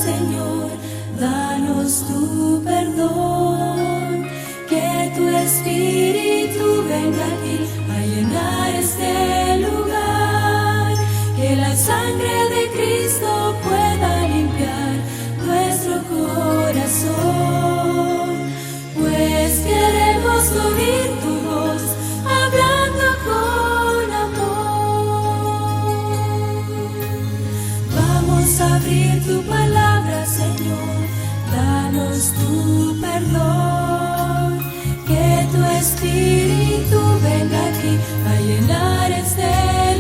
Señor, danos tu perdón. Que tu Espíritu venga aquí a llenar este lugar. Que la sangre de Cristo pueda limpiar nuestro corazón. Pues queremos oír tu voz hablando con amor. Vamos a abrir tu palabra, Señor, danos tu perdón. Que tu Espíritu venga aquí a llenar este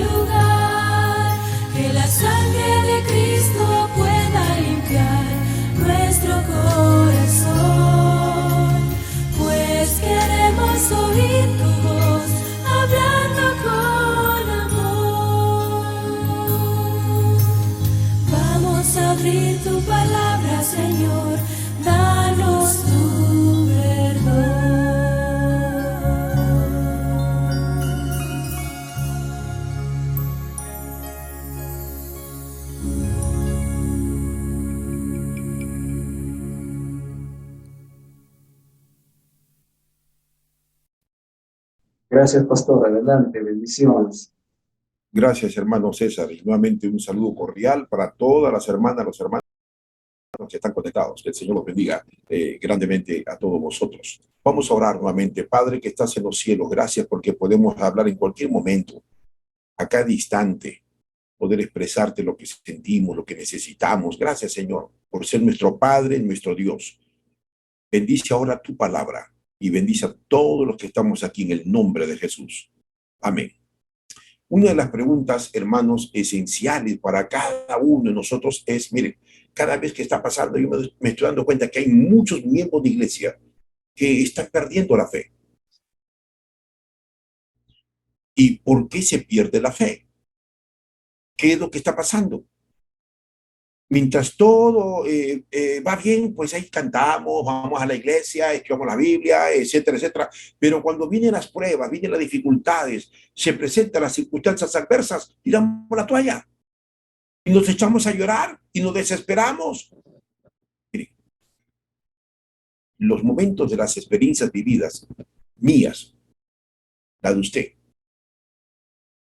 lugar. Que la sangre de Cristo pueda limpiar nuestro corazón. Pues queremos oír tu voz hablando con amor. Vamos a abrir tu palabra, Señor, danos tu perdón. Gracias, pastor. Adelante, bendiciones. Gracias, hermano César. Y nuevamente un saludo cordial para todas las hermanas, los hermanos que están conectados. Que el Señor los bendiga grandemente a todos vosotros. Vamos a orar nuevamente. Padre que estás en los cielos, gracias porque podemos hablar en cualquier momento, a cada instante, poder expresarte lo que sentimos, lo que necesitamos. Gracias, Señor, por ser nuestro Padre, nuestro Dios. Bendice ahora tu palabra y bendice a todos los que estamos aquí en el nombre de Jesús. Amén. Una de las preguntas, hermanos, esenciales para cada uno de nosotros es, miren, cada vez que está pasando, yo me estoy dando cuenta que hay muchos miembros de iglesia que están perdiendo la fe. ¿Y por qué se pierde la fe? ¿Qué es lo que está pasando? Mientras todo va bien, pues ahí cantamos, vamos a la iglesia, estudiamos la Biblia, etcétera, etcétera. Pero cuando vienen las pruebas, vienen las dificultades, se presentan las circunstancias adversas, tiramos la toalla y nos echamos a llorar y nos desesperamos. Miren, los momentos de las experiencias vividas, mías, la de usted,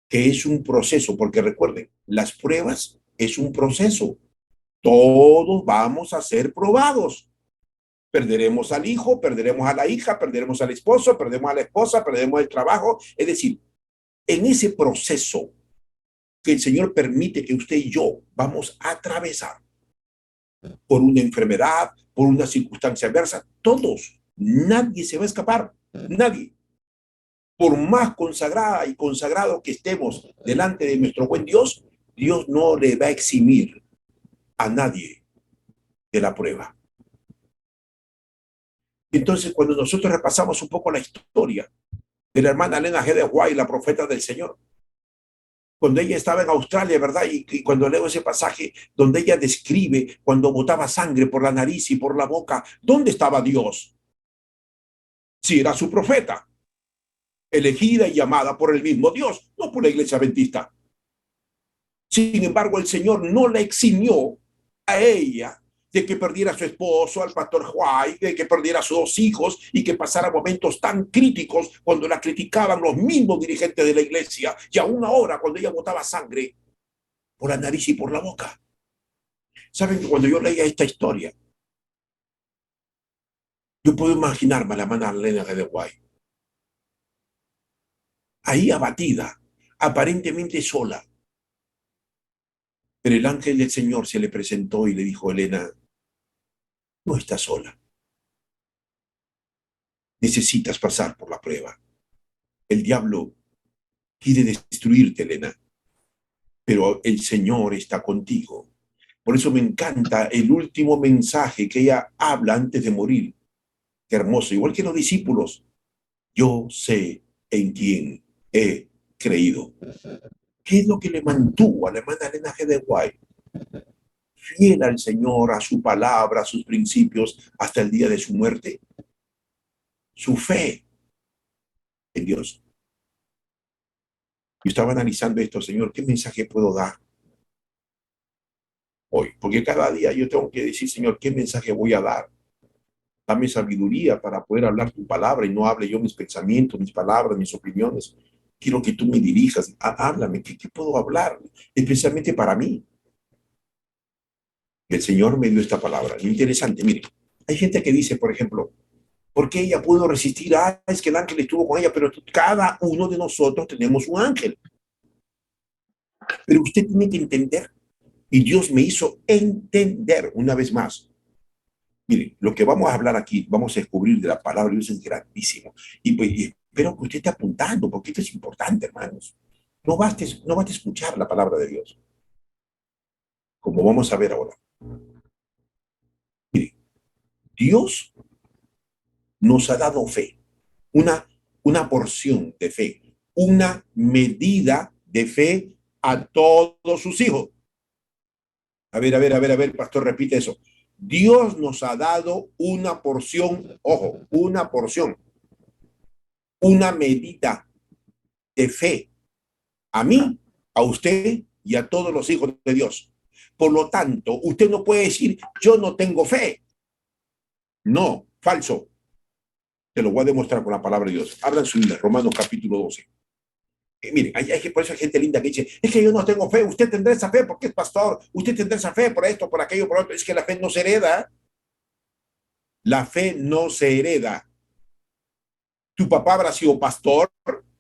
que es un proceso, porque recuerden, las pruebas es un proceso. Todos vamos a ser probados. Perderemos al hijo, perderemos a la hija, perderemos al esposo, perdemos a la esposa, perdemos el trabajo. Es decir, en ese proceso que el Señor permite que usted y yo vamos a atravesar por una enfermedad, por una circunstancia adversa, todos, nadie se va a escapar, nadie. Por más consagrada y consagrado que estemos delante de nuestro buen Dios, Dios no le va a eximir a nadie de la prueba. Entonces, cuando nosotros repasamos un poco la historia de la hermana Elena G. de White, la profeta del Señor, cuando ella estaba en Australia, ¿verdad? Y cuando leo ese pasaje donde ella describe cuando botaba sangre por la nariz y por la boca, ¿dónde estaba Dios? Si era su profeta, elegida y llamada por el mismo Dios, no por la iglesia adventista. Sin embargo, el Señor no le eximió a ella de que perdiera a su esposo, al pastor White, de que perdiera a sus 2 hijos y que pasara momentos tan críticos cuando la criticaban los mismos dirigentes de la iglesia, y aún ahora cuando ella botaba sangre por la nariz y por la boca. Saben que cuando yo leía esta historia, yo puedo imaginarme a la hermana Elena G. de White ahí abatida, aparentemente sola. Pero el ángel del Señor se le presentó y le dijo: Elena, no estás sola. Necesitas pasar por la prueba. El diablo quiere destruirte, Elena, pero el Señor está contigo. Por eso me encanta el último mensaje que ella habla antes de morir. Qué hermoso, igual que los discípulos. Yo sé en quién he creído. ¿Qué es lo que le mantuvo a la hermana Elena G. de White fiel al Señor, a su palabra, a sus principios, hasta el día de su muerte? Su fe en Dios. Yo estaba analizando esto, Señor, ¿qué mensaje puedo dar? hoy, porque cada día yo tengo que decir, Señor, ¿qué mensaje voy a dar? Dame sabiduría para poder hablar tu palabra y no hable yo mis pensamientos, mis palabras, mis opiniones. Quiero que tú me dirijas, háblame, ¿qué puedo hablar? Especialmente para mí. El Señor me dio esta palabra. Interesante, mire, hay gente que dice, por ejemplo, ¿por qué ella pudo resistir? Ah, es que el ángel estuvo con ella, pero cada uno de nosotros tenemos un ángel. Pero usted tiene que entender, y Dios me hizo entender una vez más. Mire, lo que vamos a hablar aquí, vamos a descubrir de la palabra de Dios es grandísimo. Y pues y espero que usted esté apuntando, porque esto es importante, hermanos. No basta escuchar la palabra de Dios, como vamos a ver ahora. Mire, Dios nos ha dado fe, una, una porción de fe, una medida de fe a todos sus hijos. A ver, pastor, repite eso. Dios nos ha dado una porción, ojo, una porción, una medida de fe a mí, a usted y a todos los hijos de Dios. Por lo tanto, usted no puede decir, yo no tengo fe. No, falso. Te lo voy a demostrar con la palabra de Dios. Abran su Biblia, Romanos capítulo 12. Miren, por eso hay gente linda que dice, es que yo no tengo fe, usted tendrá esa fe porque es pastor, usted tendrá esa fe por esto, por aquello, por otro. Es que la fe no se hereda. La fe no se hereda. Tu papá habrá sido pastor,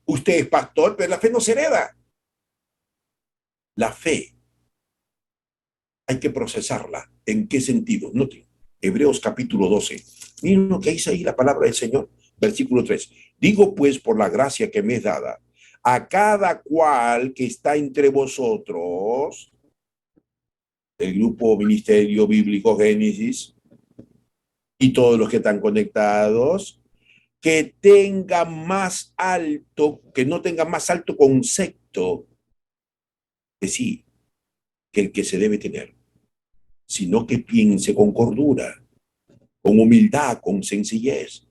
usted es pastor, pero la fe no se hereda. La fe hay que procesarla. ¿En qué sentido? Noten, Hebreos capítulo 12. Miren lo que dice ahí la palabra del Señor. Versículo 3. Digo pues por la gracia que me es dada, a cada cual que está entre vosotros, el grupo Ministerio Bíblico Génesis, y todos los que están conectados, que tenga más alto, que no tenga más alto concepto de sí que el que se debe tener, sino que piense con cordura, con humildad, con sencillez.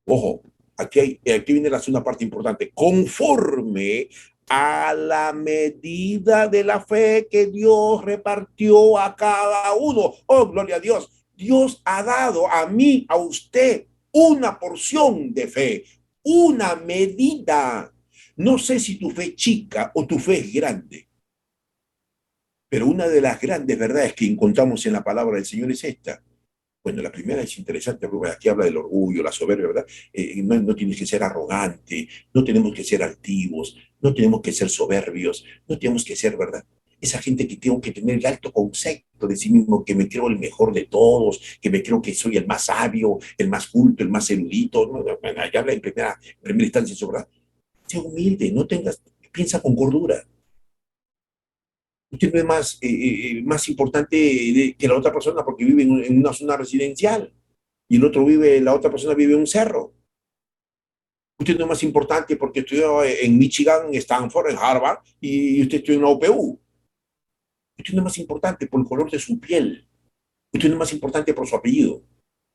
Ojo, aquí viene la segunda parte importante. Conforme a la medida de la fe que Dios repartió a cada uno. Oh, gloria a Dios. Dios ha dado a mí, a usted, una porción de fe, una medida. No sé si tu fe es chica o tu fe es grande, pero una de las grandes verdades que encontramos en la palabra del Señor es esta. Bueno, la primera es interesante, porque aquí habla del orgullo, la soberbia, ¿verdad? No tienes que ser arrogante, no tenemos que ser altivos, no tenemos que ser soberbios, no tenemos que ser, ¿verdad? Esa gente que tengo que tener el alto concepto de sí mismo, que me creo el mejor de todos, que me creo que soy el más sabio, el más culto, el más erudito. No, bueno, allá habla en primera instancia sobre, ¿verdad? Sé humilde, no tengas, piensa con cordura. Usted no es más importante que la otra persona porque vive en una zona residencial y la otra persona vive en un cerro. Usted no es más importante porque estudió en Michigan, en Stanford, en Harvard y usted estudió en la OPU. Usted no es más importante por el color de su piel. Usted no es más importante por su apellido.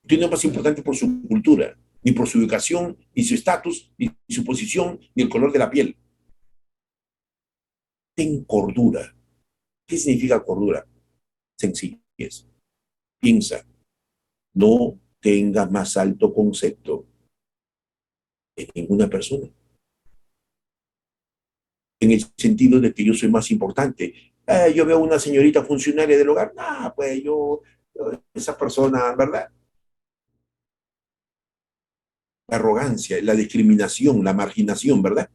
Usted no es más importante por su cultura, ni por su educación, ni su estatus, ni su posición, ni el color de la piel. Ten cordura. ¿Qué significa cordura? Sencillez. Piensa. No tenga más alto concepto de ninguna persona. En el sentido de que yo soy más importante. Yo veo una señorita funcionaria del hogar. Pues esa persona, ¿verdad? La arrogancia, la discriminación, la marginación, ¿verdad?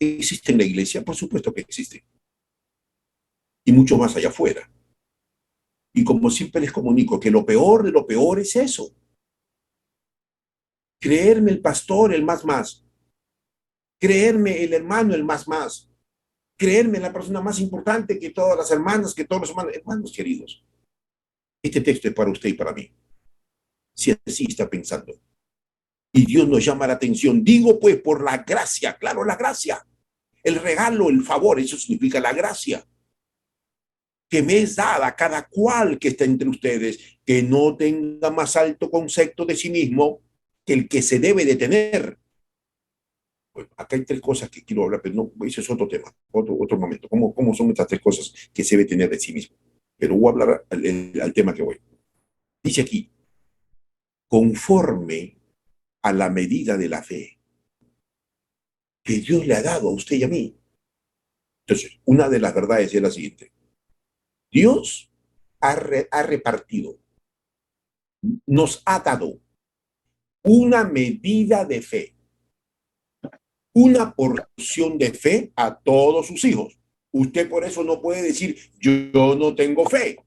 ¿Existe en la iglesia? Por supuesto que existe. Y mucho más allá afuera. Y como siempre les comunico que lo peor de lo peor es eso. Creerme el pastor, el más. Creerme el hermano, el más. Creerme la persona más importante que todas las hermanas, que todos los hermanos. Hermanos queridos, este texto es para usted y para mí. Si así está pensando. Y Dios nos llama la atención. Digo pues por la gracia, claro, la gracia. El regalo, el favor, eso significa la gracia. Que me es dada a cada cual que está entre ustedes, que no tenga más alto concepto de sí mismo que el que se debe de tener. Bueno, acá hay tres cosas que quiero hablar, pero no, ese es otro tema, otro momento. ¿Cómo son estas tres cosas que se debe tener de sí mismo? pero voy a hablar al tema que voy. Dice aquí, conforme a la medida de la fe que Dios le ha dado a usted y a mí. Entonces, una de las verdades es la siguiente. Dios ha repartido, nos ha dado una medida de fe, una porción de fe a todos sus hijos. Usted por eso no puede decir, yo no tengo fe.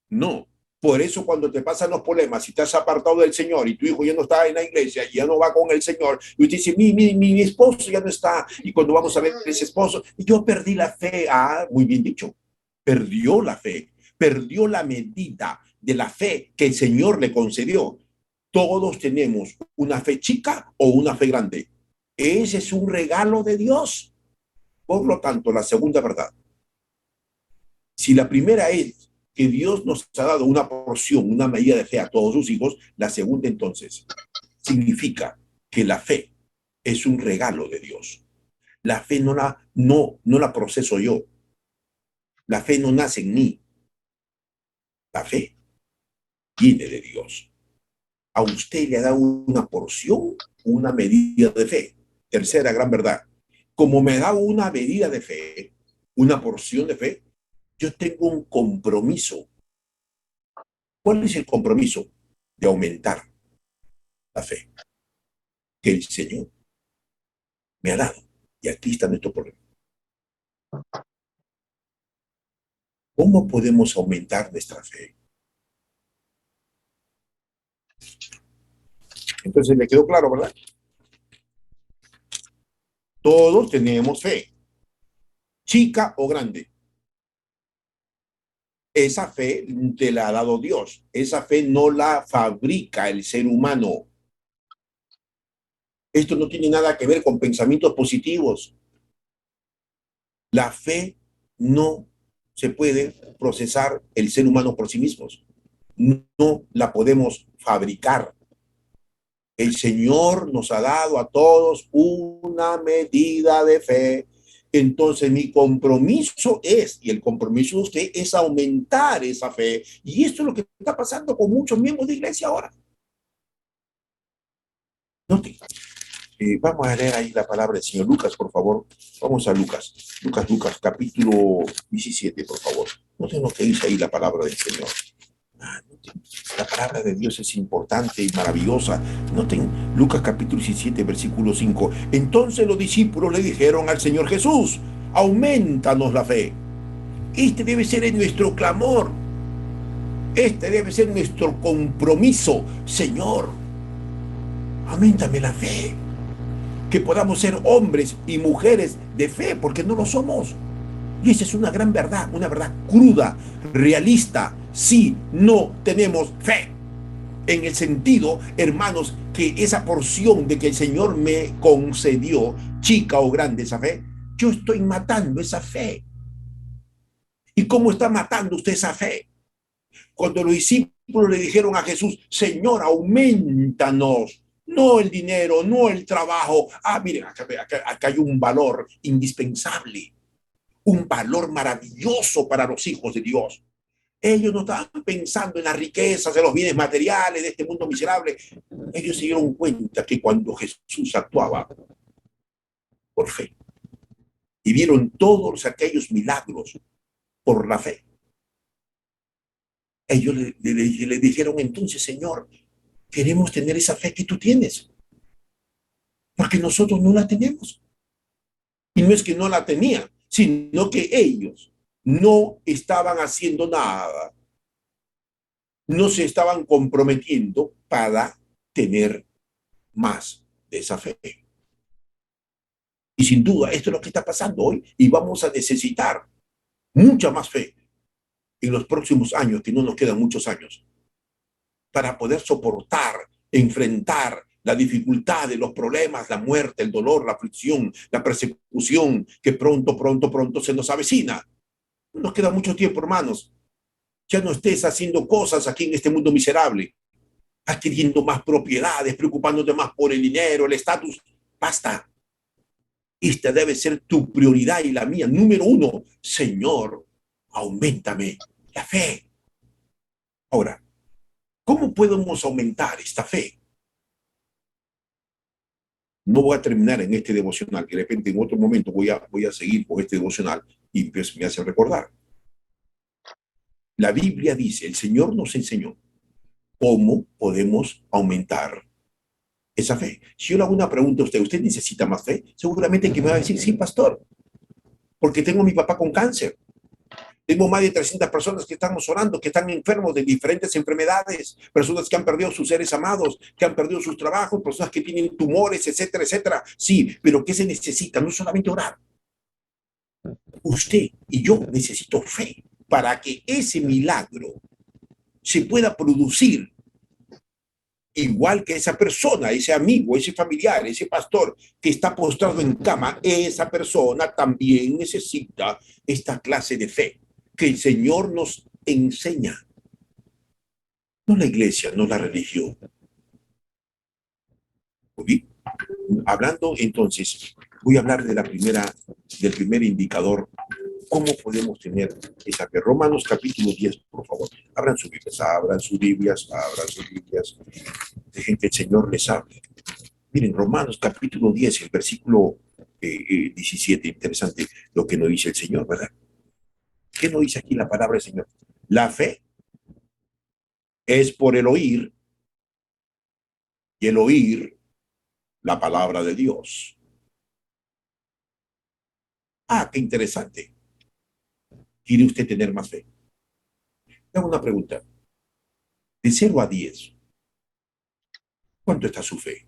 No. Por eso cuando te pasan los problemas, si estás apartado del Señor y tu hijo ya no está en la iglesia y ya no va con el Señor, y usted dice, mi esposo ya no está, y cuando vamos a ver ese esposo, yo perdí la fe. Ah, muy bien dicho. Perdió la fe, perdió la medida de la fe que el Señor le concedió. Todos tenemos una fe chica o una fe grande. Ese es un regalo de Dios. Por lo tanto, la segunda verdad. Si la primera es que Dios nos ha dado una porción, una medida de fe a todos sus hijos, la segunda entonces significa que la fe es un regalo de Dios. La fe no la proceso yo. La fe no nace en mí. La fe viene de Dios. A usted le ha dado una porción, una medida de fe. Tercera gran verdad. Como me da una medida de fe, una porción de fe, yo tengo un compromiso. ¿Cuál es el compromiso? De aumentar la fe que el Señor me ha dado. Y aquí está nuestro problema. ¿Cómo podemos aumentar nuestra fe? Entonces le quedó claro, ¿verdad? Todos tenemos fe, chica o grande. Esa fe te la ha dado Dios. Esa fe no la fabrica el ser humano. Esto no tiene nada que ver con pensamientos positivos. La fe no se puede procesar el ser humano por sí mismos. No la podemos fabricar. El Señor nos ha dado a todos una medida de fe. Entonces mi compromiso es, y el compromiso de usted es aumentar esa fe. Y esto es lo que está pasando con muchos miembros de iglesia ahora. Note, vamos a leer ahí la palabra del Señor. Lucas, por favor. Vamos a Lucas. Lucas, capítulo 17, por favor. Noten lo que dice ahí la palabra del Señor. La palabra de Dios es importante y maravillosa. Noten Lucas capítulo 17, versículo 5. Entonces los discípulos le dijeron al Señor Jesús, aumentanos la fe. Este debe ser nuestro clamor. Este debe ser nuestro compromiso. Señor, auméntame la fe. Que podamos ser hombres y mujeres de fe, porque no lo somos. Y esa es una gran verdad, una verdad cruda, realista. Si no tenemos fe, en el sentido, hermanos, que esa porción de que el Señor me concedió, chica o grande esa fe, yo estoy matando esa fe. ¿Y cómo está matando usted esa fe? Cuando los discípulos le dijeron a Jesús, Señor, aumentanos, no el dinero, no el trabajo. Ah, miren, acá hay un valor indispensable, un valor maravilloso para los hijos de Dios. Ellos no estaban pensando en las riquezas, en los bienes materiales de este mundo miserable. Ellos se dieron cuenta que cuando Jesús actuaba por fe y vieron todos aquellos milagros por la fe, ellos le dijeron entonces, Señor, queremos tener esa fe que tú tienes, porque nosotros no la tenemos. Y no es que no la tenían, sino que ellos no estaban haciendo nada, no se estaban comprometiendo para tener más de esa fe. Y sin duda, esto es lo que está pasando hoy, y vamos a necesitar mucha más fe en los próximos años, que no nos quedan muchos años, para poder soportar, enfrentar la dificultad de los problemas, la muerte, el dolor, la aflicción, la persecución que pronto se nos avecina. No nos queda mucho tiempo, hermanos. Ya no estés haciendo cosas aquí en este mundo miserable, adquiriendo más propiedades, preocupándote más por el dinero, el estatus. Basta. Esta debe ser tu prioridad y la mía. Número uno, Señor, auméntame La fe. Ahora, ¿cómo podemos aumentar esta fe? No voy a terminar en este devocional, que de repente en otro momento voy a seguir con este devocional y pues me hace recordar. La Biblia dice, el Señor nos enseñó cómo podemos aumentar esa fe. Si yo le hago una pregunta a usted, ¿usted necesita más fe? Seguramente que me va a decir, sí, pastor, porque tengo a mi papá con cáncer. Tengo más de 300 personas que estamos orando, que están enfermos de diferentes enfermedades, personas que han perdido sus seres amados, que han perdido sus trabajos, personas que tienen tumores, etcétera, etcétera. Sí, pero ¿qué se necesita? No solamente orar. Usted y yo necesito fe para que ese milagro se pueda producir igual que esa persona, ese amigo, ese familiar, ese pastor que está postrado en cama. Esa persona también necesita esta clase de fe que el Señor nos enseña. No la iglesia, no la religión. ¿Sí? Hablando entonces, voy a hablar de del primer indicador. ¿Cómo podemos tener esa fe? Romanos capítulo 10, por favor. Abran sus Biblias, abran sus Biblias, abran sus Biblias. Dejen que el Señor les hable. Miren, Romanos capítulo 10, el versículo 17, interesante lo que nos dice el Señor, ¿verdad? ¿Qué nos dice aquí la palabra del Señor? La fe es por el oír, y el oír la palabra de Dios. Ah, qué interesante. ¿Quiere usted tener más fe? Le hago una pregunta. De 0 a 10, ¿cuánto está su fe?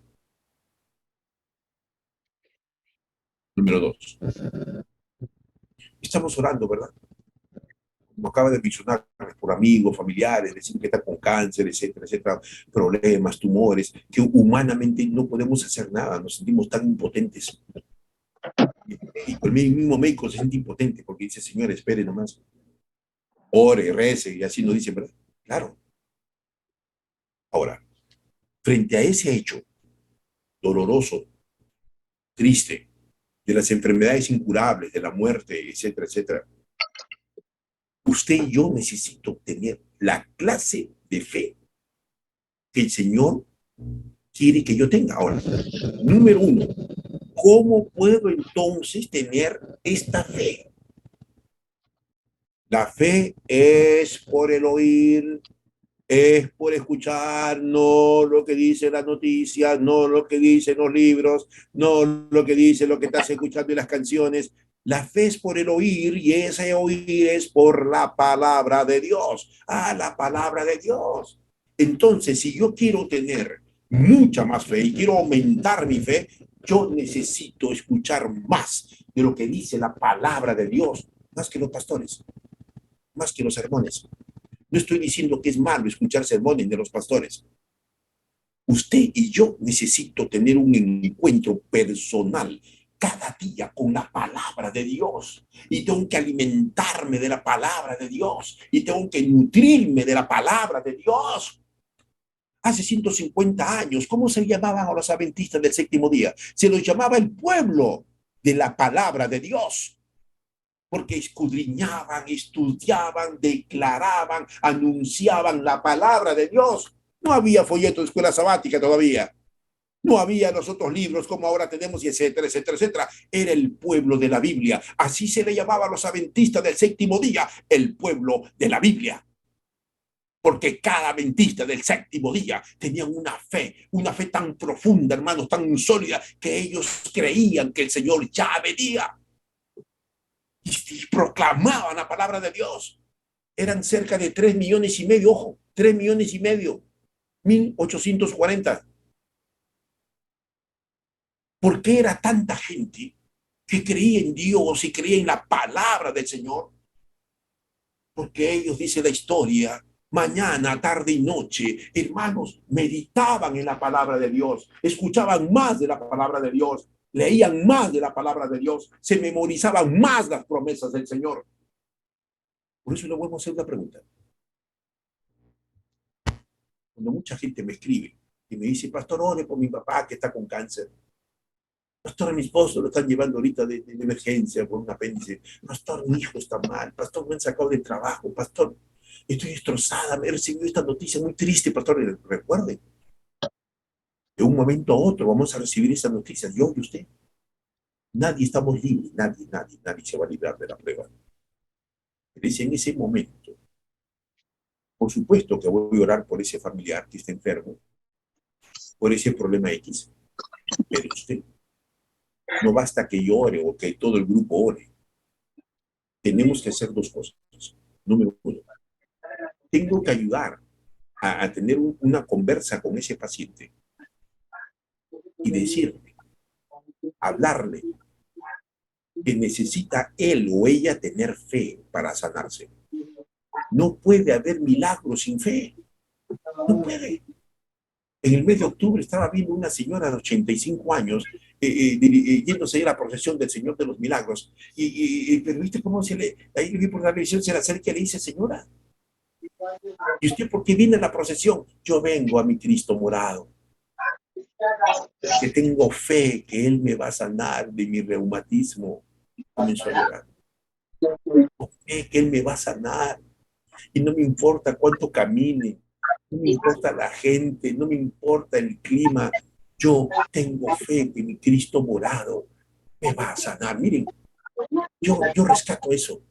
Número 2. Estamos orando, ¿verdad? Como acaba de mencionar, por amigos, familiares, decir que está con cáncer, etcétera, etcétera, problemas, tumores, que humanamente no podemos hacer nada, nos sentimos tan impotentes. El mismo médico se siente impotente porque dice, Señor, espere nomás, ore, rece, y así nos dice, ¿verdad? Claro. Ahora, frente a ese hecho doloroso, triste, de las enfermedades incurables, de la muerte, etcétera, etcétera, usted y yo necesito tener la clase de fe que el Señor quiere que yo tenga. Ahora, número 1, ¿cómo puedo entonces tener esta fe? La fe es por el oír, es por escuchar, no lo que dice las noticias, no lo que dicen los libros, no lo que dice lo que estás escuchando en las canciones. La fe es por el oír y ese oír es por la palabra de Dios. Ah, la palabra de Dios. Entonces, si yo quiero tener mucha más fe y quiero aumentar mi fe, yo necesito escuchar más de lo que dice la palabra de Dios, más que los pastores, más que los sermones. No estoy diciendo que es malo escuchar sermones de los pastores. Usted y yo necesito tener un encuentro personal cada día con la palabra de Dios. Y tengo que alimentarme de la palabra de Dios. Y tengo que nutrirme de la palabra de Dios. Hace 150 años, ¿cómo se llamaban a los adventistas del séptimo día? Se los llamaba el pueblo de la palabra de Dios. Porque escudriñaban, estudiaban, declaraban, anunciaban la palabra de Dios. No había folleto de escuela sabática todavía. No había los otros libros como ahora tenemos, y etcétera, etcétera, etcétera. Era el pueblo de la Biblia. Así se le llamaba a los adventistas del séptimo día, el pueblo de la Biblia. Porque cada adventista del séptimo día tenía una fe tan profunda, hermanos, tan sólida, que ellos creían que el Señor ya venía. Y proclamaban la palabra de Dios. Eran cerca de 3,5 millones, ojo, 3,5 millones, 1840. ¿Por qué era tanta gente que creía en Dios y creía en la palabra del Señor? Porque ellos, dice la historia, mañana, tarde y noche, hermanos, meditaban en la palabra de Dios, escuchaban más de la palabra de Dios, leían más de la palabra de Dios, se memorizaban más las promesas del Señor. Por eso le voy a hacer una pregunta. Cuando mucha gente me escribe y me dice, pastor, ore por mi papá que está con cáncer. Pastor, a mi esposo lo están llevando ahorita de emergencia por un apéndice. Pastor, mi hijo está mal. Pastor, me han sacado del trabajo. Pastor, estoy destrozada, me he recibido esta noticia muy triste, pastor. Y recuerde, de un momento a otro vamos a recibir esas noticias, yo y usted. Nadie estamos libres, nadie se va a librar de la prueba. Pero es en ese momento, por supuesto que voy a orar por ese familiar que está enfermo, por ese problema X, pero usted, no basta que yo ore o que todo el grupo ore. Tenemos que hacer dos cosas. Número uno, tengo que ayudar a tener una conversa con ese paciente y decirle, hablarle, que necesita él o ella tener fe para sanarse. No puede haber milagros sin fe. No puede. En el mes de octubre estaba viendo una señora de 85 años yéndose a la procesión del Señor de los Milagros. Pero viste cómo se le, ahí vi por la televisión, se le acerca y le dice, señora, ¿y usted por qué viene a la procesión? Yo vengo a mi Cristo morado, que tengo fe que Él me va a sanar de mi reumatismo. Comenzó a llorar. Tengo fe que Él me va a sanar. Y no me importa cuánto camine, no me importa la gente, no me importa el clima. Yo tengo fe que mi Cristo morado me va a sanar. Miren, yo rescato eso.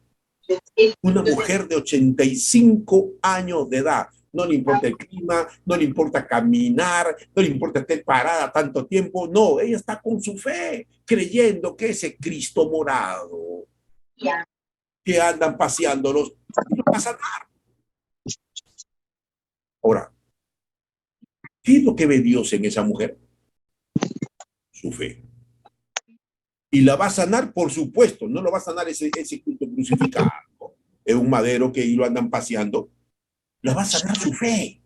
Una mujer de 85 años de edad, no le importa el clima, no le importa caminar, no le importa estar parada tanto tiempo. No, ella está con su fe, creyendo que ese Cristo morado que andan paseándolos no va a sanar. Ahora, ¿qué es lo que ve Dios en esa mujer? Su fe. ¿Y la va a sanar? Por supuesto, no lo va a sanar ese culto crucificado, es un madero que ahí lo andan paseando. La va a sanar su fe,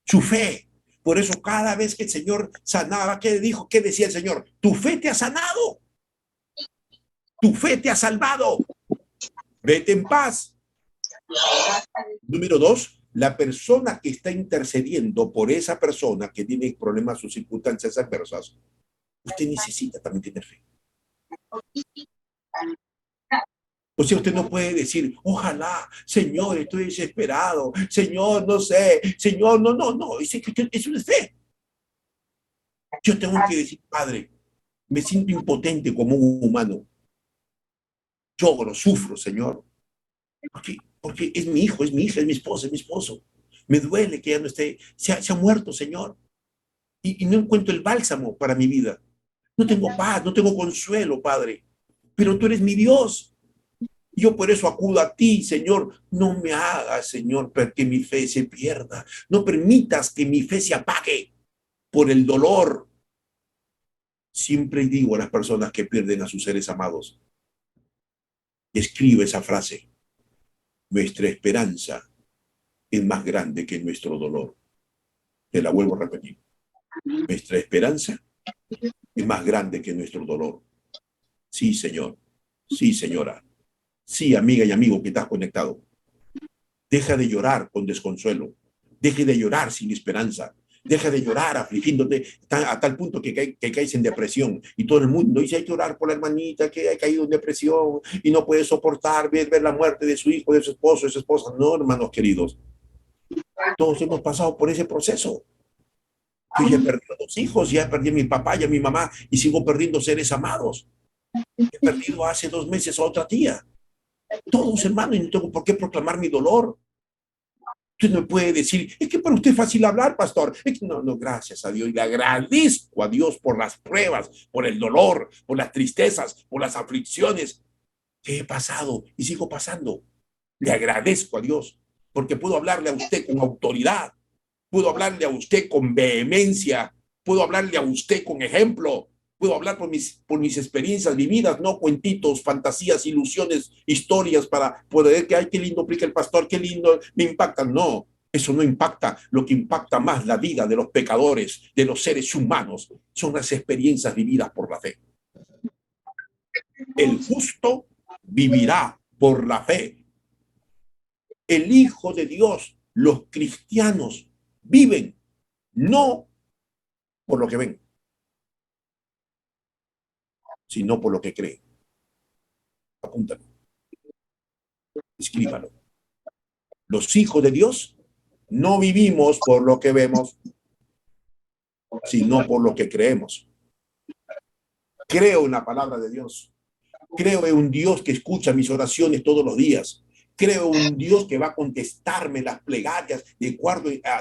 su fe. Por eso cada vez que el Señor sanaba, ¿qué dijo? ¿Qué decía el Señor? Tu fe te ha sanado, tu fe te ha salvado, vete en paz. Número dos, la persona que está intercediendo por esa persona que tiene problemas o circunstancias adversas, usted necesita también tener fe. O sea, usted no puede decir, ojalá, Señor, estoy desesperado, Señor, no sé, Señor, no, eso no es fe. Yo tengo que decir, Padre, me siento impotente como un humano. Lloro, sufro, Señor. Porque es mi hijo, es mi hija, es mi esposa, es mi esposo. Me duele que ya no esté, se ha muerto, Señor. Y no encuentro el bálsamo para mi vida. No tengo paz, no tengo consuelo, Padre. Pero tú eres mi Dios. Yo por eso acudo a ti, Señor. No me hagas, Señor, que mi fe se pierda. No permitas que mi fe se apague por el dolor. Siempre digo a las personas que pierden a sus seres amados, escribe esa frase. Nuestra esperanza es más grande que nuestro dolor. Te la vuelvo a repetir. Nuestra esperanza es más grande que nuestro dolor. Sí, Señor. Sí, señora. Sí, amiga y amigo que estás conectado. Deja de llorar con desconsuelo. Deja de llorar sin esperanza. Deja de llorar afligiéndote a tal punto que caes en depresión. Y todo el mundo dice, hay que orar por la hermanita que ha caído en depresión y no puede soportar ver la muerte de su hijo, de su esposo, de su esposa. No, hermanos queridos. Todos hemos pasado por ese proceso. Yo ya perdí a 2 hijos, ya perdí a mi papá y a mi mamá y sigo perdiendo seres amados. He perdido hace 2 meses a otra tía. Todos, hermanos, y no tengo por qué proclamar mi dolor. Usted no puede decir, es que para usted es fácil hablar, pastor. Es que no, gracias a Dios. Y le agradezco a Dios por las pruebas, por el dolor, por las tristezas, por las aflicciones que he pasado y sigo pasando. Le agradezco a Dios porque puedo hablarle a usted con autoridad, puedo hablarle a usted con vehemencia, puedo hablarle a usted con ejemplo, puedo hablar por mis experiencias vividas, no cuentitos, fantasías, ilusiones, historias para poder que, ay, qué lindo aplica el pastor, qué lindo me impacta. No, eso no impacta. Lo que impacta más la vida de los pecadores, de los seres humanos, son las experiencias vividas por la fe. El justo vivirá por la fe. El Hijo de Dios, los cristianos, viven no por lo que ven, sino por lo que creen. Apúntalo, escríbalo. Los hijos de Dios no vivimos por lo que vemos, sino por lo que creemos. Creo en la palabra de Dios. Creo en un Dios que escucha mis oraciones todos los días. Creo en un Dios que va a contestarme las plegarias de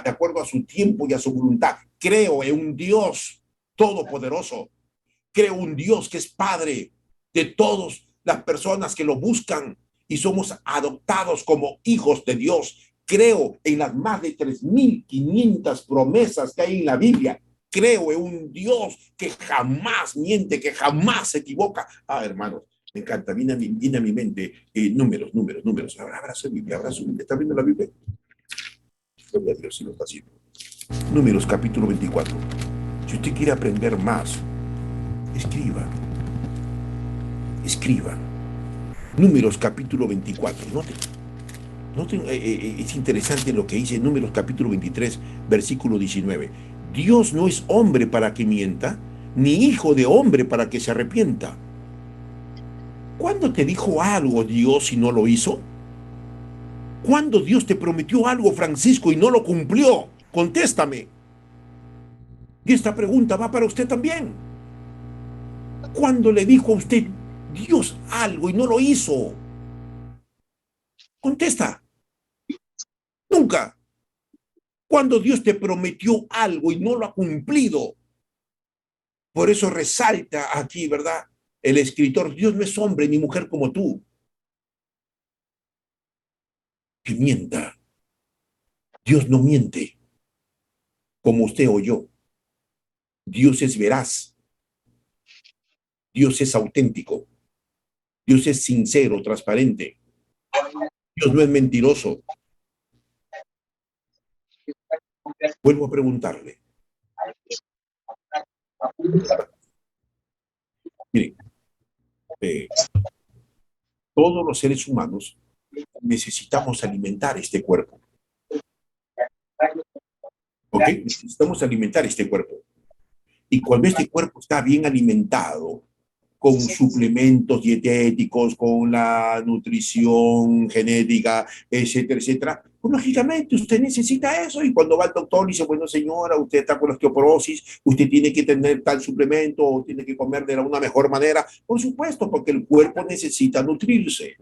acuerdo a su tiempo y a su voluntad. Creo en un Dios todopoderoso. Creo en un Dios que es Padre de todas las personas que lo buscan y somos adoptados como hijos de Dios. Creo en las más de 3.500 promesas que hay en la Biblia. Creo en un Dios que jamás miente, que jamás se equivoca. Hermanos, me encanta, viene a mi mente números. Abra su Biblia, ¿está viendo la Biblia? Gloria a Dios, si lo está haciendo. Números capítulo 24. Si usted quiere aprender más, escriba. Números capítulo 24. Noten, es interesante lo que dice Números capítulo 23, versículo 19. Dios no es hombre para que mienta, ni hijo de hombre para que se arrepienta. ¿Cuándo te dijo algo Dios y no lo hizo? ¿Cuándo Dios te prometió algo, Francisco, y no lo cumplió? Contéstame. Y esta pregunta va para usted también. ¿Cuándo le dijo a usted Dios algo y no lo hizo? Contesta. Nunca. Cuando Dios te prometió algo y no lo ha cumplido. Por eso resalta aquí, ¿verdad? El escritor, Dios no es hombre ni mujer como tú, que mienta. Dios no miente, como usted o yo. Dios es veraz. Dios es auténtico. Dios es sincero, transparente. Dios no es mentiroso. Vuelvo a preguntarle. Miren, todos los seres humanos necesitamos alimentar este cuerpo. ¿Ok? Necesitamos alimentar este cuerpo. Y cuando este cuerpo está bien alimentado, con suplementos dietéticos, con la nutrición genética, etcétera, pues lógicamente usted necesita eso. Y cuando va al doctor dice, bueno señora, usted está con osteoporosis, usted tiene que tener tal suplemento o tiene que comer de una mejor manera. Por supuesto, porque el cuerpo necesita nutrirse.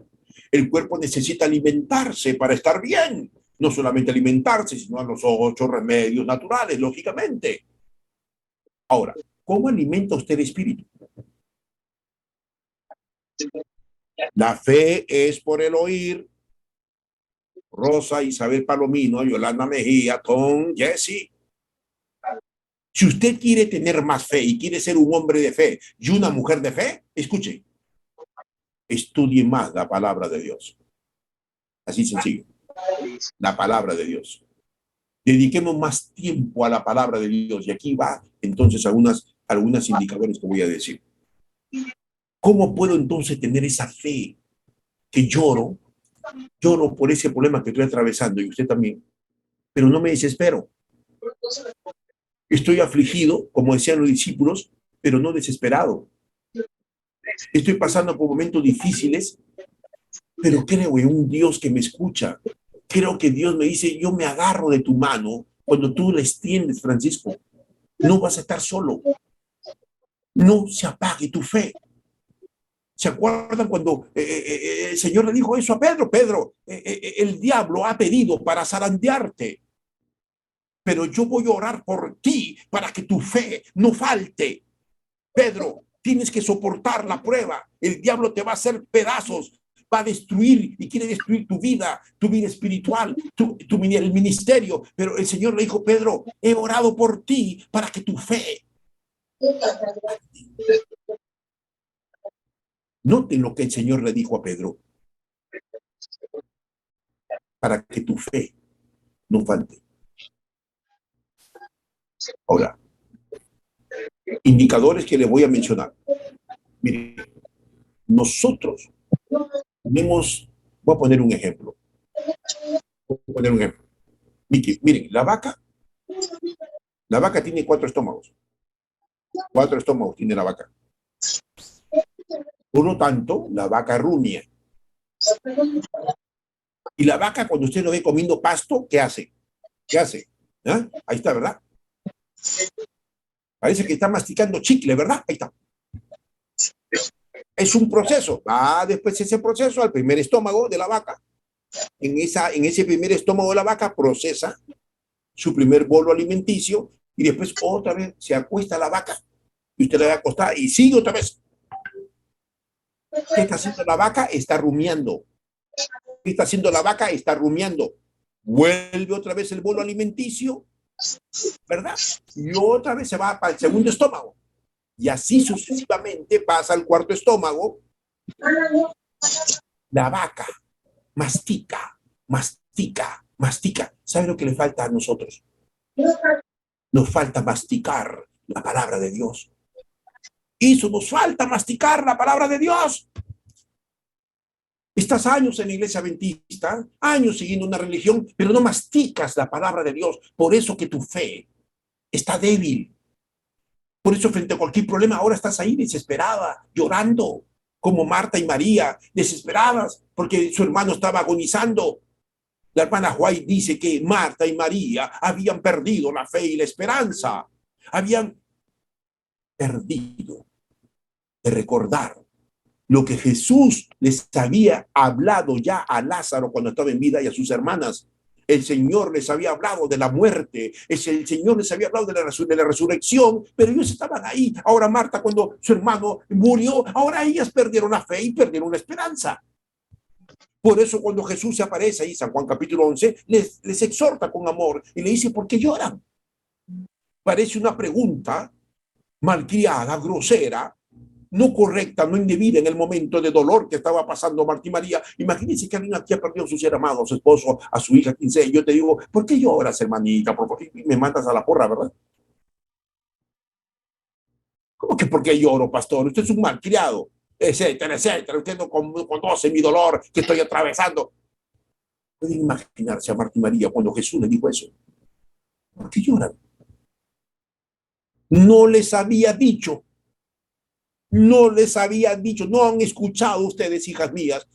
El cuerpo necesita alimentarse para estar bien. No solamente alimentarse, sino a los 8 remedios naturales, lógicamente. Ahora, ¿cómo alimenta usted el espíritu? La fe es por el oír. Rosa Isabel Palomino, Yolanda Mejía, con Jesse. Si usted quiere tener más fe y quiere ser un hombre de fe y una mujer de fe, escuche, estudie más la palabra de Dios. Así sencillo. La palabra de Dios. Dediquemos más tiempo a la palabra de Dios. Y aquí va entonces algunos indicadores que voy a decir. ¿Cómo puedo entonces tener esa fe que lloro por ese problema que estoy atravesando y usted también, pero no me desespero? Estoy afligido, como decían los discípulos, pero no desesperado. Estoy pasando por momentos difíciles, pero creo en un Dios que me escucha. Creo que Dios me dice, yo me agarro de tu mano cuando tú la extiendes, Francisco. No vas a estar solo. No se apague tu fe. ¿Se acuerdan cuando el Señor le dijo eso a Pedro? Pedro, el diablo ha pedido para zarandearte, pero yo voy a orar por ti para que tu fe no falte. Pedro, tienes que soportar la prueba. El diablo te va a hacer pedazos, va a destruir y quiere destruir tu vida espiritual, el ministerio. Pero el Señor le dijo, Pedro, he orado por ti para que tu fe. Noten lo que el Señor le dijo a Pedro. Para que tu fe no falte. Ahora, indicadores que le voy a mencionar. Miren, nosotros tenemos, voy a poner un ejemplo. Miren, la vaca tiene 4 estómagos. 4 estómagos tiene la vaca. Por lo tanto, la vaca rumia. Y la vaca, cuando usted lo ve comiendo pasto, ¿qué hace? ¿Qué hace? ¿Ah? Ahí está, ¿verdad? Parece que está masticando chicle, ¿verdad? Ahí está. Es un proceso. Va después ese proceso al primer estómago de la vaca. En ese primer estómago de la vaca procesa su primer bolo alimenticio y después otra vez se acuesta la vaca y usted le va a acostar y sigue otra vez. ¿Qué está haciendo la vaca? Está rumiando. ¿Qué está haciendo la vaca? Está rumiando. Vuelve otra vez el bolo alimenticio, ¿verdad? Y otra vez se va para el segundo estómago. Y así sucesivamente pasa al cuarto estómago. La vaca mastica, mastica, mastica. ¿Sabe lo que le falta a nosotros? Nos falta masticar la palabra de Dios. Eso nos falta, masticar la palabra de Dios. Estás años en la iglesia adventista, años siguiendo una religión, pero no masticas la palabra de Dios. Por eso que tu fe está débil. Por eso frente a cualquier problema ahora estás ahí desesperada, llorando, como Marta y María, desesperadas porque su hermano estaba agonizando. La hermana White dice que Marta y María habían perdido la fe y la esperanza. Habían perdido de recordar lo que Jesús les había hablado ya a Lázaro cuando estaba en vida y a sus hermanas. El Señor les había hablado de la muerte, el Señor les había hablado de la resurrección, pero ellos estaban ahí. Ahora Marta, cuando su hermano murió, ahora ellas perdieron la fe y perdieron la esperanza. Por eso cuando Jesús se aparece ahí, San Juan capítulo 11, les exhorta con amor y le dice, ¿por qué lloran? Parece una pregunta malcriada, grosera, no correcta, no indebida en el momento de dolor que estaba pasando Marta y María. Imagínense que alguien aquí ha perdido a su ser amado, a su esposo, a su hija, 15, y yo te digo, ¿por qué lloras, hermanita? Por favor, y me mandas a la porra, ¿verdad? ¿Cómo que por qué lloro, pastor? Usted es un malcriado, etcétera, etcétera. Usted no conoce mi dolor que estoy atravesando. Pueden imaginarse a Marta y María cuando Jesús les dijo eso. ¿Por qué lloran? No les había dicho. No les había dicho, no han escuchado ustedes, hijas mías.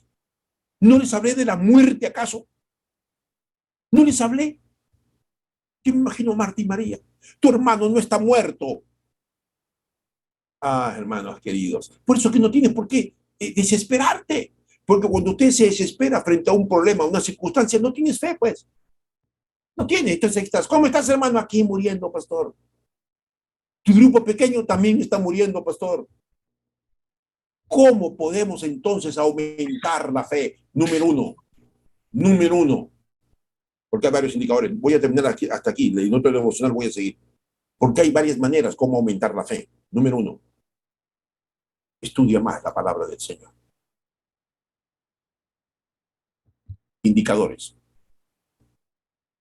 ¿No les hablé de la muerte acaso? ¿No les hablé? Yo me imagino a Marta y María. Tu hermano no está muerto. Ah, hermanos queridos. Por eso que no tienes por qué desesperarte. Porque cuando usted se desespera frente a un problema, a una circunstancia, no tienes fe, pues. No tienes. Entonces estás, ¿cómo estás, hermano? Aquí muriendo, pastor. Tu grupo pequeño también está muriendo, pastor. ¿Cómo podemos entonces aumentar la fe? Número uno, porque hay varios indicadores. Voy a terminar aquí, hasta aquí, y no estoy emocional, voy a seguir. Porque hay varias maneras cómo aumentar la fe. Número uno, estudia más la palabra del Señor. Indicadores.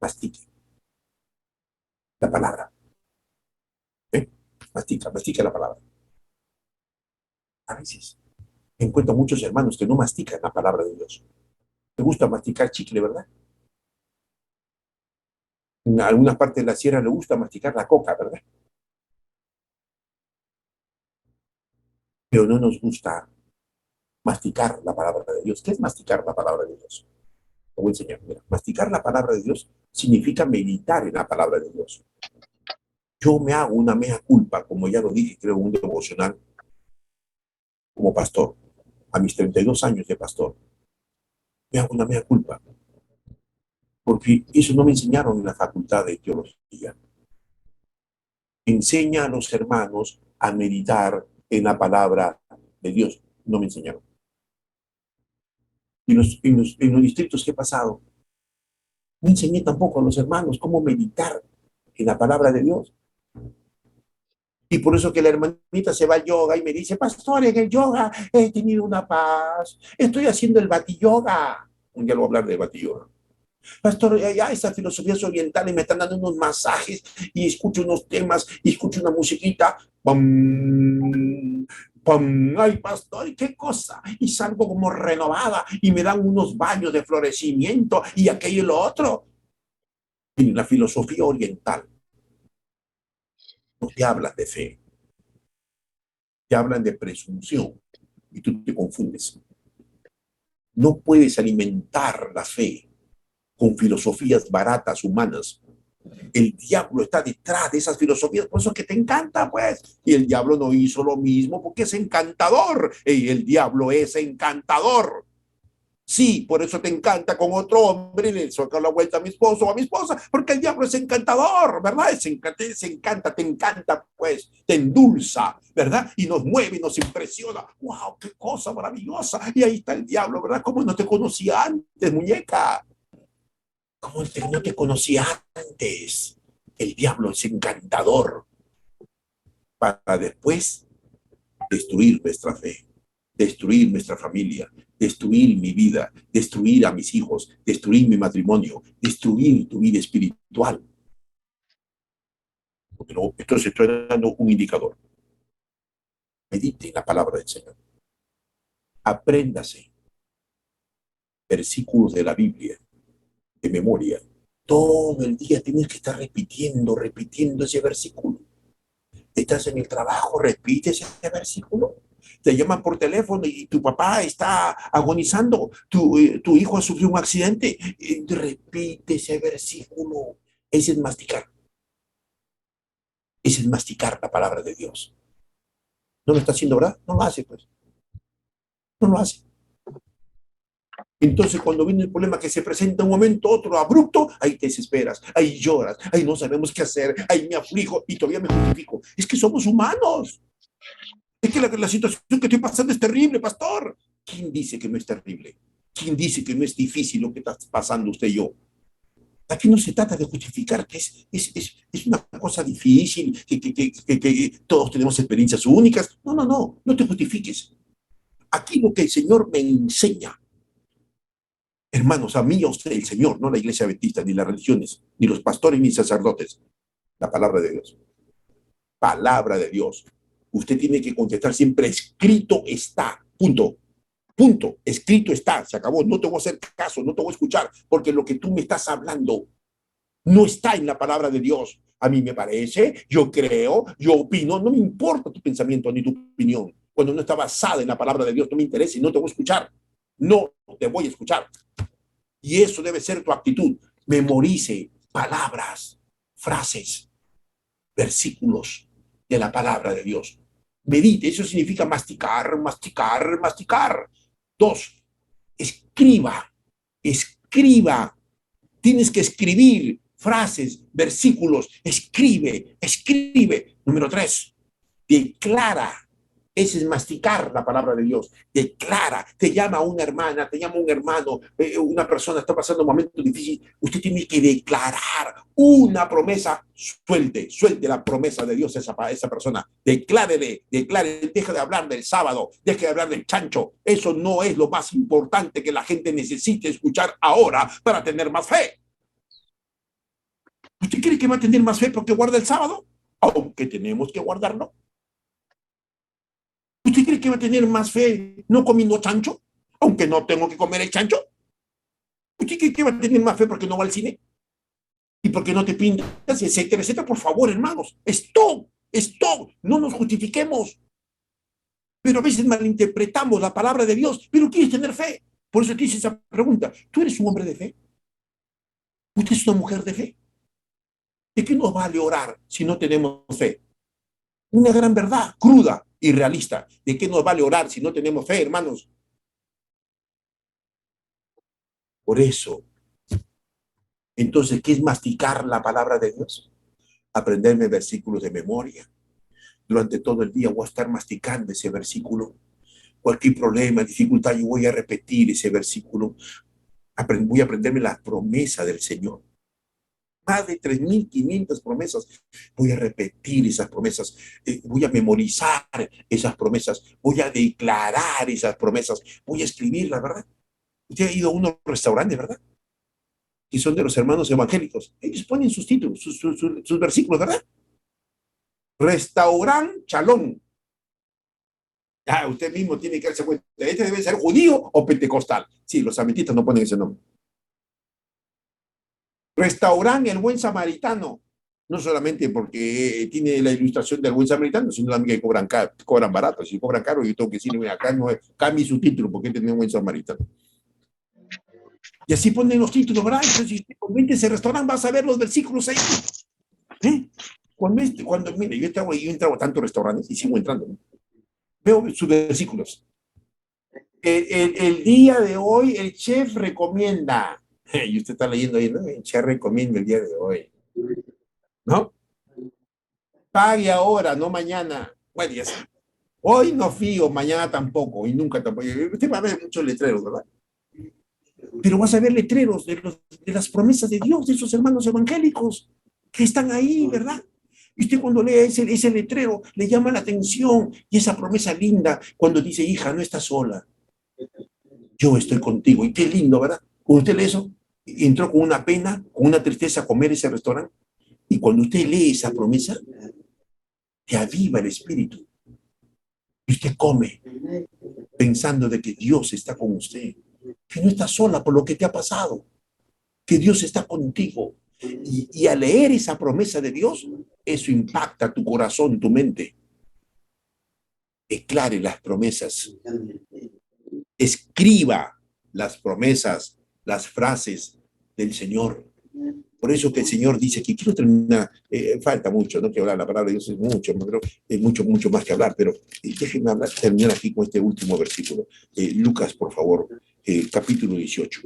Mastique la palabra. ¿Eh? Mastica la palabra. A veces encuentro muchos hermanos que no mastican la palabra de Dios. Me gusta masticar chicle, ¿verdad? En algunas partes de la sierra le gusta masticar la coca, ¿verdad? Pero no nos gusta masticar la palabra de Dios. ¿Qué es masticar la palabra de Dios? Te voy a enseñar. Mira, masticar la palabra de Dios significa meditar en la palabra de Dios. Yo me hago una mea culpa, como ya lo dije, creo, un devocional como pastor, a mis 32 años de pastor. Me hago una mea culpa, porque eso no me enseñaron en la facultad de teología. Enseña a los hermanos a meditar en la palabra de Dios. No me enseñaron. En los distritos que he pasado, no enseñé tampoco a los hermanos cómo meditar en la palabra de Dios. Y por eso que la hermanita se va al yoga y me dice, pastor, en el yoga he tenido una paz. Estoy haciendo el bati yoga. Un día lo voy a hablar del bati yoga. Pastor, ya esas filosofías orientales me están dando unos masajes y escucho unos temas y escucho una musiquita. ¡Pam! ¡Pam! ¡Ay, pastor, qué cosa! Y salgo como renovada y me dan unos baños de florecimiento y aquello y lo otro. Y la filosofía oriental no te hablan de fe, te hablan de presunción y tú te confundes. No puedes alimentar la fe con filosofías baratas, humanas. El diablo está detrás de esas filosofías, por eso es que te encanta, pues. Y el diablo no hizo lo mismo porque es encantador. Y el diablo es encantador. Sí, por eso te encanta con otro hombre y le saca la vuelta a mi esposo o a mi esposa, porque el diablo es encantador, ¿verdad? Se encanta, te encanta, pues, te endulza, ¿verdad? Y nos mueve, nos impresiona. ¡Wow! ¡Qué cosa maravillosa! Y ahí está el diablo, ¿verdad? ¿Cómo no te conocía antes, muñeca? ¿Cómo no te conocía antes? El diablo es encantador para después destruir nuestra fe, destruir nuestra familia, destruir mi vida, destruir a mis hijos, destruir mi matrimonio, destruir tu vida espiritual. Pero entonces estoy dando un indicador. Medite en la palabra del Señor. Apréndase versículos de la Biblia de memoria. Todo el día tienes que estar repitiendo ese versículo. Estás en el trabajo, repites ese versículo. Te llaman por teléfono y tu papá está agonizando, tu hijo ha sufrido un accidente. Repite ese versículo. Ese es masticar. Ese es masticar la palabra de Dios. ¿No lo está haciendo, verdad? No lo hace, pues. No lo hace. Entonces, cuando viene el problema que se presenta un momento, otro abrupto, ahí te desesperas, ahí lloras, ahí no sabemos qué hacer, ahí me aflijo y todavía me justifico. Es que somos humanos. Es que la situación que estoy pasando es terrible, pastor. ¿Quién dice que no es terrible? ¿Quién dice que no es difícil lo que está pasando usted y yo? Aquí no se trata de justificar que es una cosa difícil, que todos tenemos experiencias únicas. No, no, no, no te justifiques. Aquí lo que el Señor me enseña, hermanos, a mí y a usted, el Señor, no la iglesia adventista, ni las religiones, ni los pastores, ni sacerdotes, la palabra de Dios. Palabra de Dios. Usted tiene que contestar siempre, escrito está, punto. Punto, escrito está, se acabó, no te voy a hacer caso, no te voy a escuchar, porque lo que tú me estás hablando no está en la palabra de Dios. A mí me parece, yo creo, yo opino, no me importa tu pensamiento ni tu opinión. Cuando no está basada en la palabra de Dios, no me interesa y no te voy a escuchar. No te voy a escuchar. Y eso debe ser tu actitud. Memorice palabras, frases, versículos de la palabra de Dios. Medite, eso significa masticar, masticar, masticar. 2, escriba. Tienes que escribir frases, versículos. Escribe. Número 3, declara. Ese es masticar la palabra de Dios. Declara, te llama una hermana, te llama un hermano, una persona está pasando un momento difícil. Usted tiene que declarar una promesa. Suelte la promesa de Dios a esa persona. Declare, deje de hablar del sábado, deje de hablar del chancho. Eso no es lo más importante que la gente necesite escuchar ahora para tener más fe. ¿Usted cree que va a tener más fe porque guarda el sábado? Aunque tenemos que guardarlo. ¿Usted cree que va a tener más fe no comiendo chancho? Aunque no tengo que comer el chancho. ¿Usted cree que va a tener más fe porque no va al cine? ¿Y porque no te pintas? Etcétera, etcétera. Por favor, hermanos. Stop. No nos justifiquemos. Pero a veces malinterpretamos la palabra de Dios, pero quieres tener fe. Por eso te hice esa pregunta. ¿Tú eres un hombre de fe? ¿Usted es una mujer de fe? ¿De qué nos vale orar si no tenemos fe? Una gran verdad, cruda y realista. ¿De qué nos vale orar si no tenemos fe, hermanos? Por eso, entonces, ¿qué es masticar la palabra de Dios? Aprenderme versículos de memoria. Durante todo el día voy a estar masticando ese versículo. Cualquier problema, dificultad, yo voy a repetir ese versículo. Voy a aprenderme la promesa del Señor. Más de 3.500 promesas. Voy a repetir esas promesas. Voy a memorizar esas promesas. Voy a declarar esas promesas. Voy a escribirlas, ¿verdad? Usted ha ido a unos restaurantes, ¿verdad? Y son de los hermanos evangélicos. Ellos ponen sus títulos, sus versículos, ¿verdad? Restaurant Chalón. Ah, usted mismo tiene que darse cuenta. Este debe ser judío o pentecostal. Sí, los adventistas no ponen ese nombre. Restaurant El Buen Samaritano. No solamente porque tiene la ilustración del Buen Samaritano, sino también que cobran barato. Si cobran caro, yo tengo que decirle, acá no cambie su título porque tiene un Buen Samaritano. Y así ponen los títulos, ¿verdad? Entonces, si usted conviene ese restaurante, vas a ver los versículos ahí. ¿Eh? Mire, yo entro a tantos restaurantes y sigo entrando, ¿no? Veo sus versículos. El día de hoy, el chef recomienda. Y usted está leyendo ahí, ¿no? El chef recomienda el día de hoy. ¿No? Pague ahora, no mañana. Bueno, ya sé. Hoy no fío, mañana tampoco, y nunca tampoco. Usted va a ver muchos letreros, ¿verdad? Pero vas a ver letreros de las promesas de Dios, de esos hermanos evangélicos que están ahí, ¿verdad? Y usted cuando lee ese letrero le llama la atención y esa promesa linda cuando dice, hija, no estás sola, yo estoy contigo. Y qué lindo, ¿verdad? Cuando usted lee eso, entró con una pena, con una tristeza a comer ese restaurante. Y cuando usted lee esa promesa, te aviva el espíritu. Y usted come pensando de que Dios está con usted, que no está sola por lo que te ha pasado, que Dios está contigo. Y al leer esa promesa de Dios, eso impacta tu corazón, tu mente. Declare las promesas, escriba las promesas, las frases del Señor. Por eso que el Señor dice que quiero terminar, falta mucho, no quiero hablar, la palabra de Dios es mucho, pero es mucho más que hablar, pero déjenme terminar aquí con este último versículo. Lucas, por favor, capítulo 18.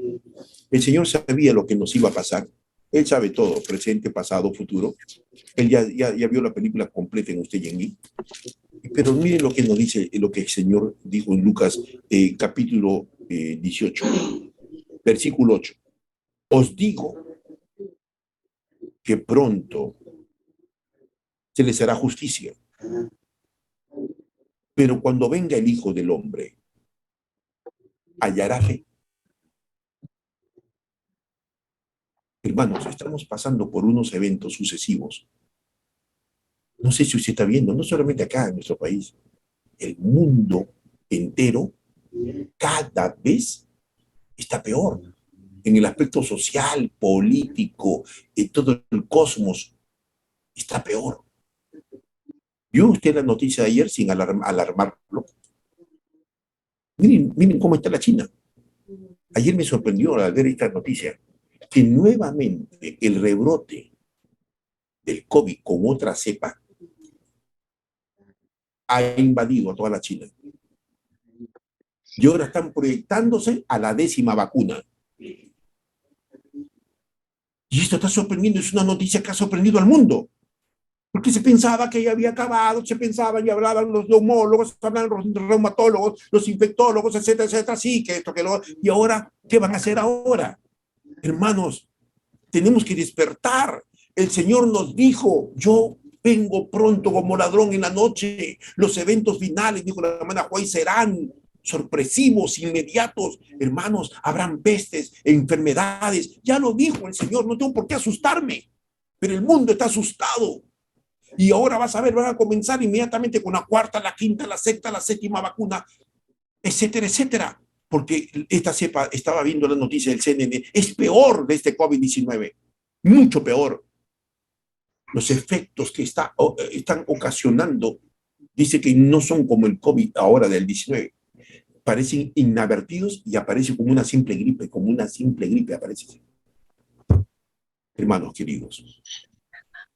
El Señor sabía lo que nos iba a pasar. Él sabe todo, presente, pasado, futuro. Él ya vio la película completa en usted y en mí. Pero miren lo que nos dice, lo que el Señor dijo en Lucas, capítulo 18, versículo 8. Os digo que pronto se les hará justicia. Pero cuando venga el Hijo del Hombre, hallará fe. Hermanos, estamos pasando por unos eventos sucesivos. No sé si usted está viendo, no solamente acá en nuestro país, el mundo entero cada vez está peor. En el aspecto social, político, todo el cosmos está peor. ¿Vio usted la noticia de ayer sin alarmarlo? Miren cómo está la China. Ayer me sorprendió al ver esta noticia que nuevamente el rebrote del COVID con otra cepa ha invadido a toda la China. Y ahora están proyectándose a la 10ª vacuna. Y esto está sorprendiendo, es una noticia que ha sorprendido al mundo. Porque se pensaba que ya había acabado, se pensaba y hablaban los neumólogos, hablaban los reumatólogos, los infectólogos, etcétera, etcétera, sí, que esto, que lo... Y ahora, ¿qué van a hacer ahora? Hermanos, tenemos que despertar. El Señor nos dijo, yo vengo pronto como ladrón en la noche. Los eventos finales, dijo la hermana Juárez, serán sorpresivos, inmediatos. Hermanos, habrán pestes, enfermedades. Ya lo dijo el Señor, no tengo por qué asustarme. Pero el mundo está asustado. Y ahora vas a ver, van a comenzar inmediatamente con la 4ª, la 5ª, la 6ª, la 7ª vacuna, etcétera, etcétera. Porque esta cepa, estaba viendo la noticia del CNN, es peor de este COVID-19, mucho peor. Los efectos que están ocasionando, dice que no son como el COVID ahora del 19. Parecen inadvertidos y aparece como una simple gripe aparece. Hermanos queridos,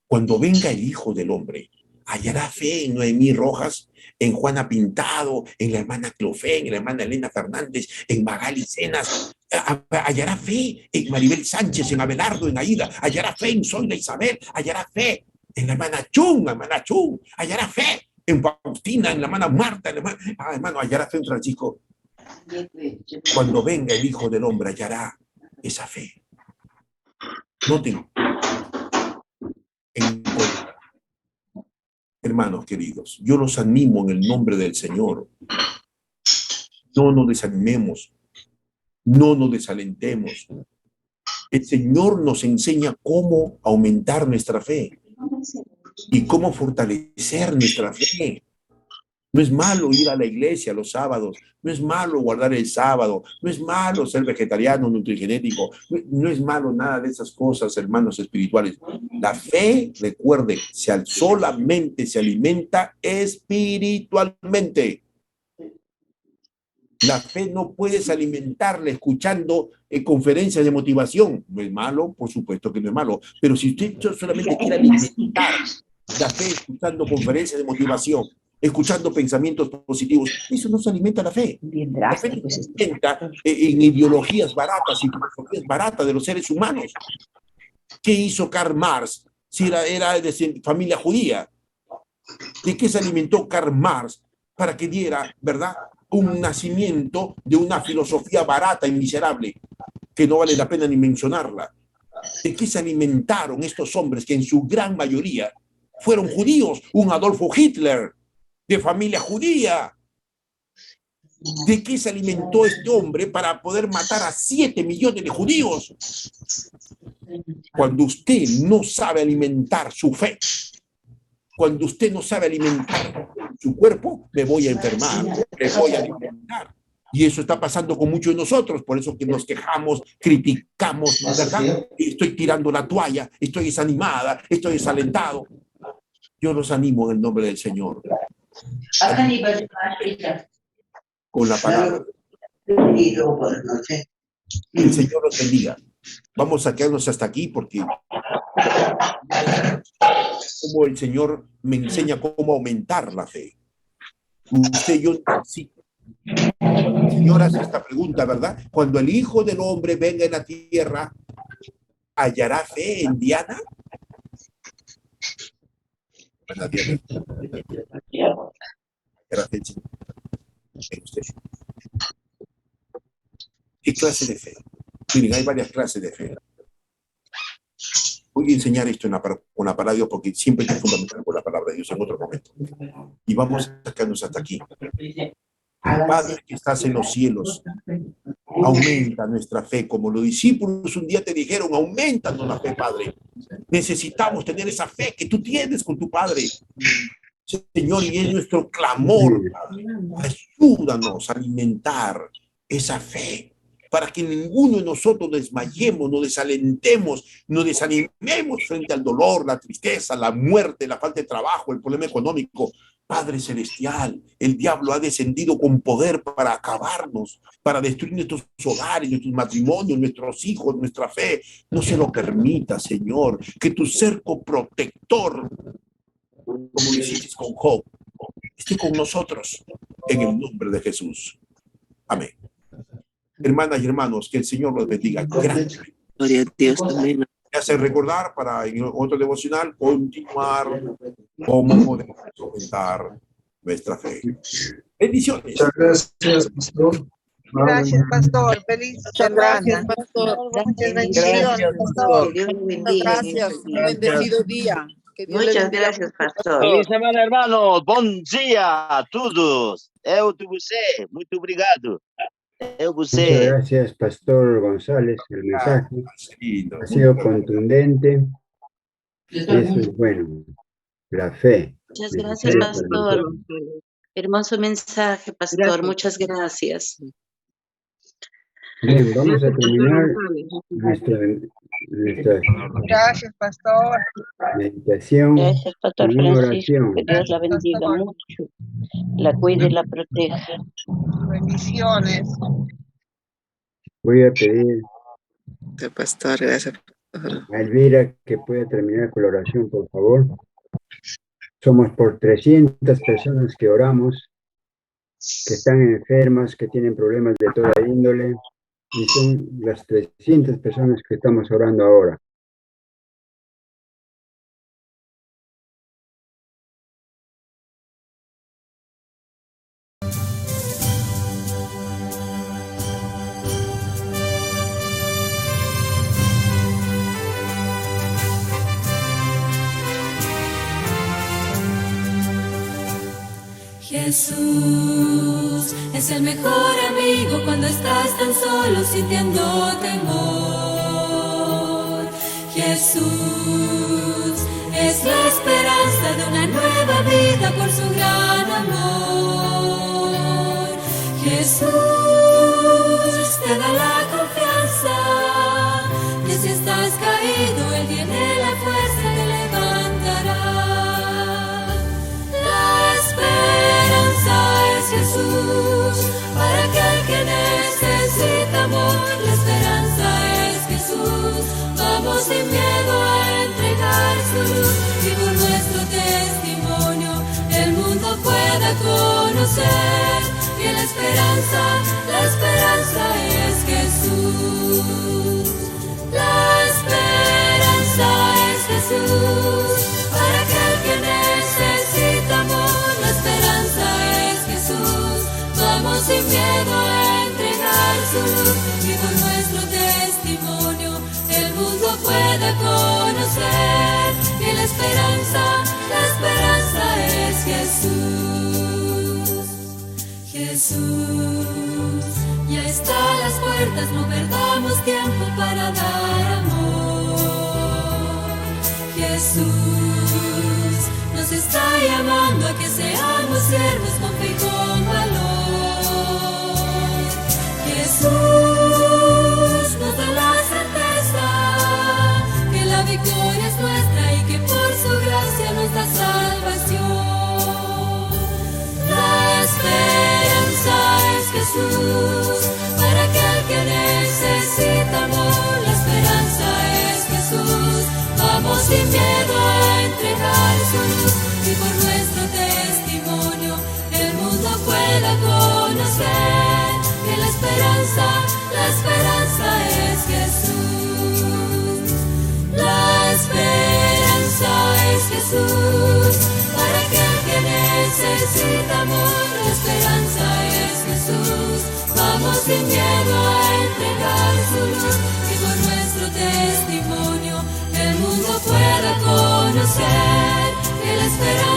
cuando venga el Hijo del Hombre, hallará fe en Noemí Rojas, en Juana Pintado, en la hermana Clofén, en la hermana Elena Fernández, en Magali Cenas, hallará fe en Maribel Sánchez, en Abelardo, en Aida, hallará fe en Zoila Isabel, hallará fe en la hermana Chung, hallará fe en Faustina, en la hermana Marta, hermano, hallará fe en Francisco. Cuando venga el Hijo del Hombre, hallará esa fe. Noten, hermanos queridos, yo los animo en el nombre del Señor. No nos desanimemos, no nos desalentemos. El Señor nos enseña cómo aumentar nuestra fe y cómo fortalecer nuestra fe. No es malo ir a la iglesia los sábados, no es malo guardar el sábado, no es malo ser vegetariano, nutrigenético, no es malo nada de esas cosas, hermanos espirituales. La fe, recuerden, solamente se alimenta espiritualmente. La fe no puedes alimentarla escuchando conferencias de motivación. ¿No es malo? Por supuesto que no es malo. Pero si usted solamente quiere alimentar la fe escuchando conferencias de motivación, escuchando pensamientos positivos, eso no se alimenta la fe. La fe no se alimenta en ideologías baratas y filosofías baratas de los seres humanos. ¿Qué hizo Karl Marx si era de familia judía? ¿De qué se alimentó Karl Marx para que diera, verdad, un nacimiento de una filosofía barata y miserable que no vale la pena ni mencionarla? ¿De qué se alimentaron estos hombres que en su gran mayoría fueron judíos? Un Adolfo Hitler de familia judía. ¿De qué se alimentó este hombre para poder matar a 7 millones de judíos? Cuando usted no sabe alimentar su fe, cuando usted no sabe alimentar su cuerpo, me voy a enfermar, me voy a alimentar. Y eso está pasando con muchos de nosotros, por eso que nos quejamos, criticamos, ¿verdad? Estoy tirando la toalla, estoy desanimada, estoy desalentado. Yo los animo en el nombre del Señor. Con la palabra. El Señor los bendiga. Vamos a quedarnos hasta aquí porque como el Señor me enseña cómo aumentar la fe. Usted y yo, sí. El Señor hace esta pregunta, ¿verdad? Cuando el Hijo del Hombre venga en la tierra, ¿hallará fe en Diana? ¿Verdad, Diana? ¿Hallará fe en usted? ¿Qué clase de fe? Miren, hay varias clases de fe. Voy a enseñar esto con la palabra de Dios porque siempre es fundamental con la palabra de Dios en otro momento. Y vamos a sacarnos hasta aquí. Padre que estás en los cielos, aumenta nuestra fe, como los discípulos un día te dijeron, aumentanos la fe, Padre. Necesitamos tener esa fe que tú tienes con tu Padre. Señor, y es nuestro clamor, Padre. Ayúdanos a alimentar esa fe, para que ninguno de nosotros desmayemos, nos desalentemos, nos desanimemos frente al dolor, la tristeza, la muerte, la falta de trabajo, el problema económico. Padre Celestial, el diablo ha descendido con poder para acabarnos, para destruir nuestros hogares, nuestros matrimonios, nuestros hijos, nuestra fe. No se lo permita, Señor, que tu cerco protector, como lo hiciste con Job, esté con nosotros, en el nombre de Jesús. Amén. Hermanas y hermanos, que el Señor los bendiga. Gracias. Gloria a Dios también. Me hace recordar para en otro devocional continuar cómo podemos aumentar nuestra fe. Bendiciones. Muchas gracias, pastor. Gracias, pastor. Feliz Gracias, semana. pastor. Muchas bendiciones, pastor. Dios le bendiga. Gracias. Un bendecido día. Que Dios le Muchas bendiga. gracias, pastor. Feliz semana, hermanos. Bom dia a todos. Eu de você. Muito obrigado. Eu Muchas você. gracias, Pastor González. El mensaje Lindo. ha sido contundente. Eso es bueno. La fe. Muchas gracias, pastor. Hermoso mensaje, pastor. Muchas gracias. Bien, vamos a terminar nuestra Gracias, pastor. meditación Gracias, pastor con una Francisco. oración. Que Dios la bendiga mucho. La cuide y la proteja. Bendiciones. Voy a pedir Pastor, gracias. a Elvira que pueda terminar con la oración, por favor. Somos por 300 personas que oramos, que están enfermas, que tienen problemas de toda índole, y son las 300 personas que estamos orando ahora. Jesús es el mejor amigo cuando estás tan solo sintiendo temor. Jesús es la esperanza de una nueva vida por su gran amor. Jesús te da la confianza que si estás caído, Él tiene la fuerza y te levantará. La esperanza es Jesús para aquel que conocer, y la esperanza es Jesús. La esperanza es Jesús, para aquel que necesita amor. La esperanza es Jesús, vamos sin miedo a entregar su luz, y por nuestro testimonio el mundo puede conocer, que la esperanza es Jesús. Jesús ya está a las puertas, no perdamos tiempo para dar amor. Jesús nos está llamando a que seamos siervos con fe y con valor. Jesús nos da la certeza que la victoria es nuestra y que por su gracia nos da salvación. La esperanza es Jesús, para aquel que necesita amor. La esperanza es Jesús, vamos sin miedo a entregar su luz, y por nuestro testimonio el mundo pueda conocer, que la esperanza es Jesús. La esperanza es Jesús, para aquel que necesita amor. La esperanza es Jesús, vamos sin miedo a entregar su luz, y por nuestro testimonio el mundo pueda conocer, que la esperanza